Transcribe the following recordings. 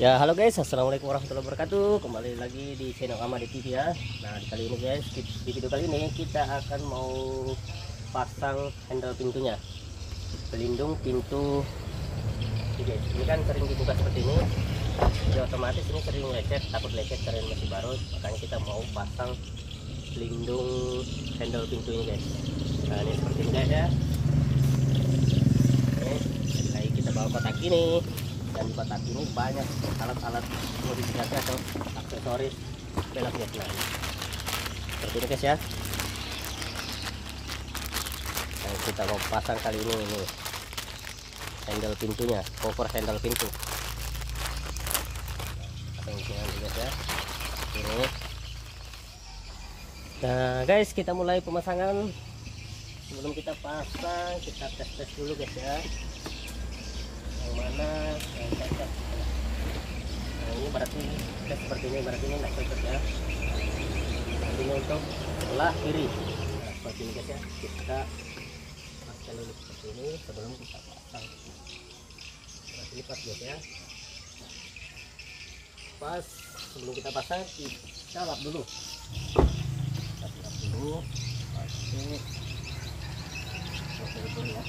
Ya, halo guys, assalamualaikum warahmatullahi wabarakatuh. Kembali lagi di channel Amadi TV ya. Nah, kali ini guys, di video kali ini kita akan mau pasang handle pintunya, pelindung pintu. Ini guys, ini kan sering dibuka seperti ini, jadi otomatis ini sering lecet, takut lecet karena masih baru. Makanya kita mau pasang pelindung handle pintunya guys. Nah, ini seperti ini guys ya. Oke, lagi kita bawa kotak ini. Dan di kotak ini banyak alat-alat modifikasi atau aksesoris velg guys. Nah, seperti ini guys ya. Yang kita mau pasang kali ini handle pintunya, cover handle pintu. Pasang di sini guys ya. Ini. Nah guys, kita mulai pemasangan. Sebelum kita pasang, kita tes dulu guys ya. Yang mana yang cocok. Nah, ini berarti tes seperti ini, berarti ini nggak cocok ya. Ini untuk sebelah kiri. Nah, seperti ini guys ya. Kita pasang dulu seperti ini sebelum kita pasang. Berarti ini pas guys ya. Pas sebelum kita pasang, kita lap dulu. Kita lap dulu. Oke, dulu ya.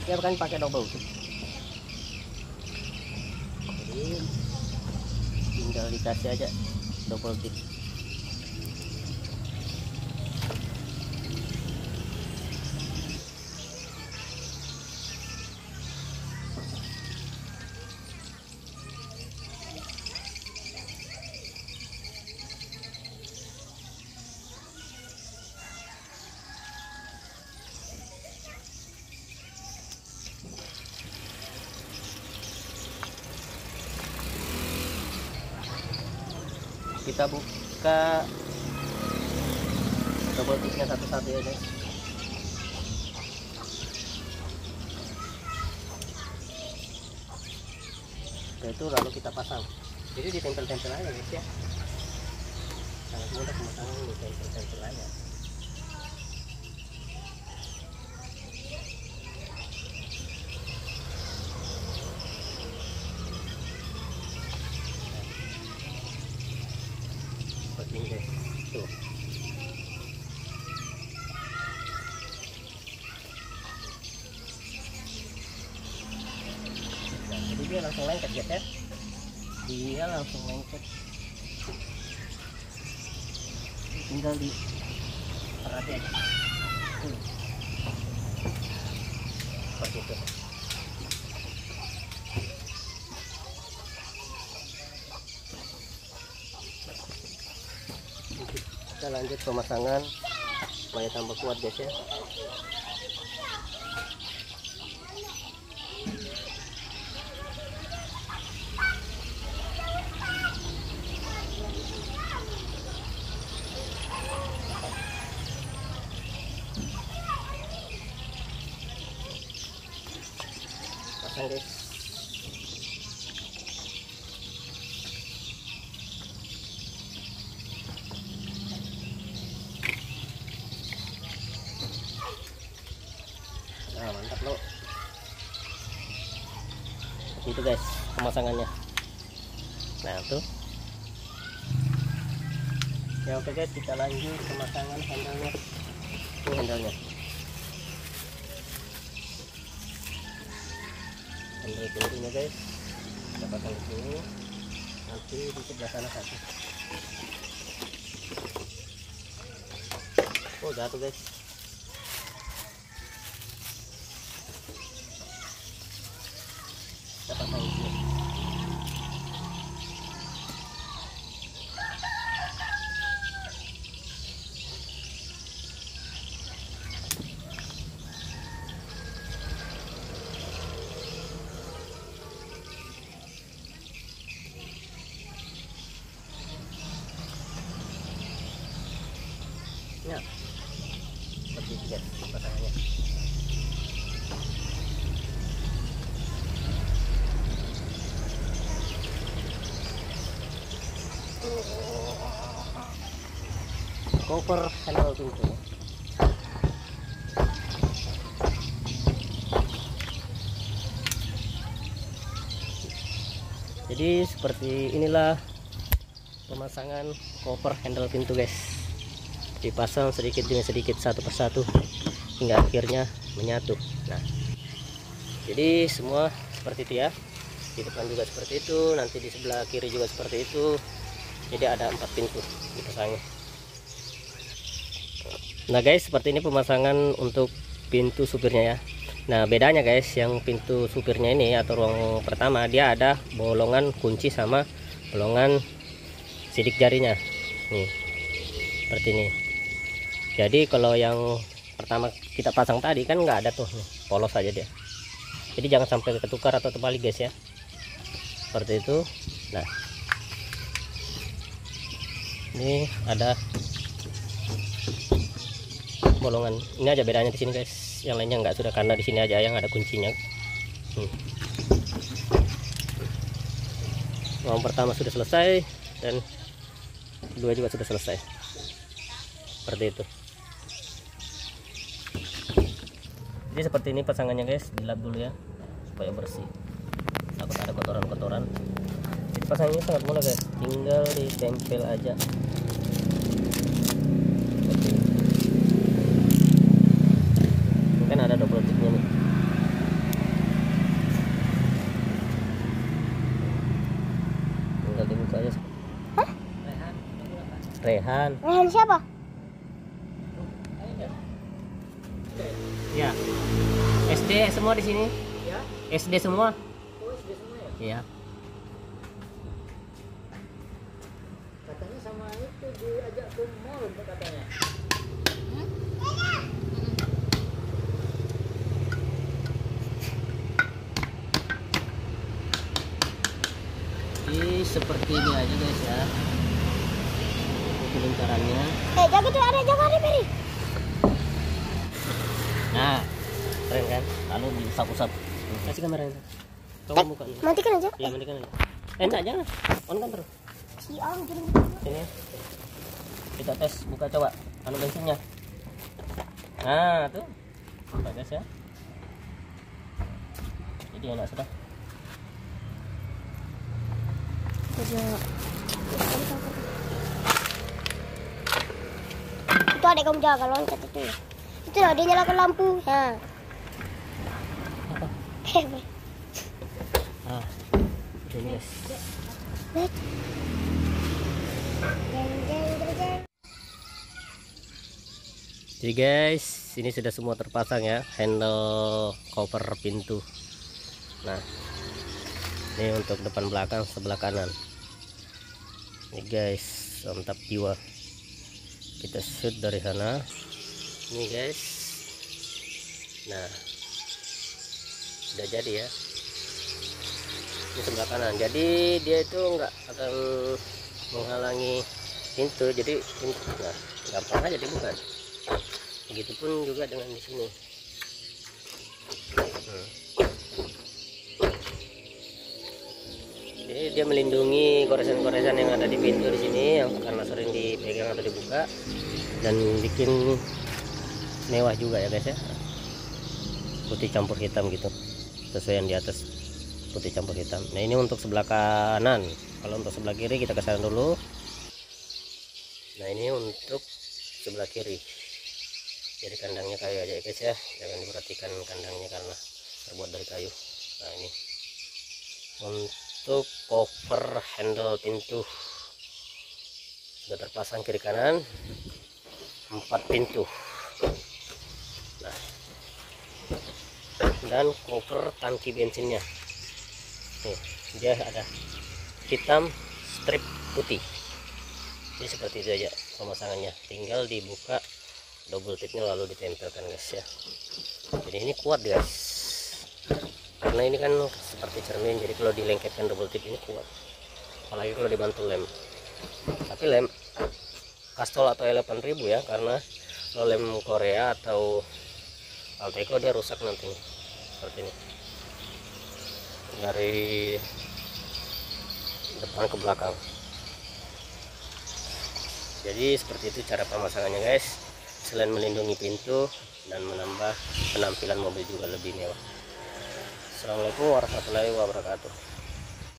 Ya kan pakai double tip, jadi tinggal dikasih aja double tip. Kita buka double tipnya satu-satu ya guys. Setelah itu lalu kita pasang, jadi ditempel-tempel aja guys ya. Sangat mudah pemasangan, ditempel-tempel aja. Ini guys, tuh. Nah, jadi dia langsung lengket guys ya. Dia langsung lengket. Tinggal di perhati aja. Seperti itu. Kita lanjut pemasangan supaya tambah kuat guys ya. Pasang guys. Nah, mantap loh. Seperti itu guys pemasangannya. Nah tuh ya. Oke guys, kita lanjut pemasangan handle-nya. Ini handle-nya, handle pintunya guys. Kita pasang di sini, nanti di sebelah sana satu. Oh jatuh guys. Kita pasang di sini. Ya, seperti itu guys pasangannya. cover handle pintu. Jadi seperti inilah pemasangan cover handle pintu guys, dipasang sedikit demi sedikit satu persatu hingga akhirnya menyatu. Nah, jadi semua seperti itu ya, di depan juga seperti itu, nanti di sebelah kiri juga seperti itu. Jadi ada 4 pintu dipasangnya. Nah guys, seperti ini pemasangan untuk pintu supirnya ya. Nah bedanya guys, yang pintu supirnya ini atau ruang pertama, dia ada bolongan kunci sama bolongan sidik jarinya nih, seperti ini. Jadi kalau yang pertama kita pasang tadi kan nggak ada tuh nih, polos aja dia. Jadi jangan sampai ketukar atau terbalik guys ya, seperti itu. Nah ini ada bolongan, ini aja bedanya di sini guys, yang lainnya nggak sudah, karena di sini aja yang ada kuncinya. Ruang pertama sudah selesai dan kedua juga sudah selesai, seperti itu. Jadi seperti ini pasangannya guys, dilap dulu ya supaya bersih, takut ada kotoran-kotoran. Jadi pasangnya sangat mudah guys, tinggal ditempel aja. Kan ada double tipnya nih. Tinggal dibuka aja. Hah? Rehan. Rehan siapa? Ya. SD semua di sini. Ya. SD semua. Oh, SD semua ya? Iya. Katanya sama itu diajak ke mall katanya. Jadi seperti ini aja guys ya, lingkarannya. Jaga tuh, ada jaga nih Peri. Nah, keren kan? Lalu diusap-usap. Kasih kameranya. Kamu buka. Matikan aja. Iya, matikan aja. Enggak, jangan. On kan terus. Siang gini. Sini. Kita tes, buka coba anu bensinnya. Nah, tuh. Buka guys ya. Jadi enak sudah. Itu adek kamu jaga loncat itu. Itu loh, dia nyalakan lampu. Ya. Ah, ini guys. Jadi guys, ini sudah semua terpasang ya, handle cover pintu. Nah, ini untuk depan belakang sebelah kanan. Ini guys, mantap jiwa. Kita shoot dari sana. Ini guys. Nah, sudah jadi ya. Ini sebelah kanan. Jadi dia itu nggak akan menghalangi pintu. Jadi pintu, nah, gampang aja dibuka. Begitupun juga dengan di sini. Jadi dia melindungi goresan-goresan yang ada di pintu di sini, yang karena sering dipegang atau dibuka, dan bikin mewah juga ya guys ya. Putih campur hitam gitu, sesuai yang di atas putih campur hitam. Nah ini untuk sebelah kanan. Kalau untuk sebelah kiri kita ke sana dulu. Nah ini untuk sebelah kiri. Jadi kandangnya kayu aja ya guys ya, jangan diperhatikan kandangnya karena terbuat dari kayu. Nah ini untuk cover handle pintu sudah terpasang kiri kanan, 4 pintu. Nah, dan cover tangki bensinnya nih, dia ada hitam strip putih. Jadi seperti itu aja pemasangannya, tinggal dibuka double tipnya lalu ditempelkan guys ya. Jadi ini kuat guys, karena ini kan seperti cermin, jadi kalau dilengketkan double tip ini kuat, apalagi kalau dibantu lem. Tapi lem Castrol atau 8000 ya, karena kalau lem Korea atau Alteco dia rusak nanti seperti ini dari depan ke belakang. Jadi seperti itu cara pemasangannya guys, selain melindungi pintu dan menambah penampilan mobil juga lebih mewah. Assalamualaikum warahmatullahi wabarakatuh.